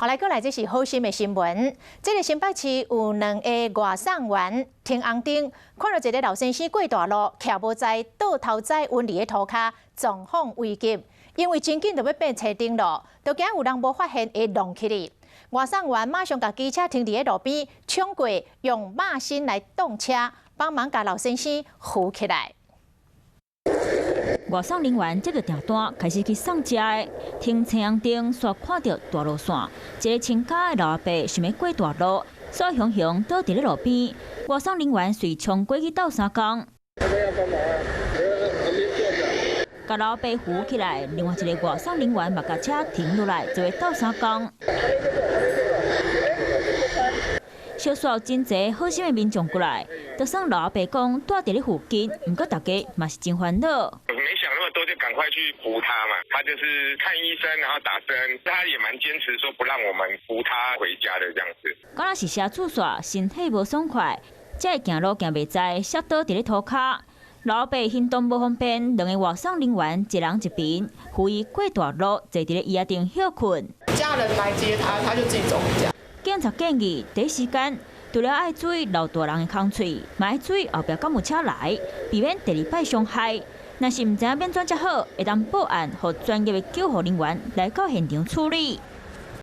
后来过来，这是好心的新闻。这个新北市有2个外送员停红灯，看到一个老先生过大路，徛无在倒头栽温里的涂骹，状况危急。因为真紧就要变车灯路，就惊有人无发现会弄起哩。外送员马上把机车停伫路边，冲过用马身来动车，帮忙把老先生扶起来。 外送人员接到订单，开始去送食的，停青红灯，煞看到大路线，一个穿假的老阿伯想要过大路，煞雄雄倒伫咧路边。外送人员随冲过去倒三工，甲老阿伯扶起来。另外一个外送人员嘛，甲车停落来，就会倒三工。 小数真侪好心的民众过来，就算老阿伯讲住伫咧附近，不过大家嘛是真烦恼。没想那么多，就赶快去扶他嘛。他就是看医生，然后打针，他也蛮坚持说不让我们扶他回家的这样子。敢若是车主煞身体无爽快，才会行路行袂在，摔倒伫咧涂骹。老阿伯行动无方便，2个外送人员一人一边扶伊过大路，坐伫咧椅仔顶休困。家人来接他，他就自己走回家。 警察建议第一时间除了爱注意老大人的空喙，嘛爱注意后壁敢有车来，避免第2摆伤害。若是唔知影变怎才好，会当报案，让专业的救护人员来到现场处理。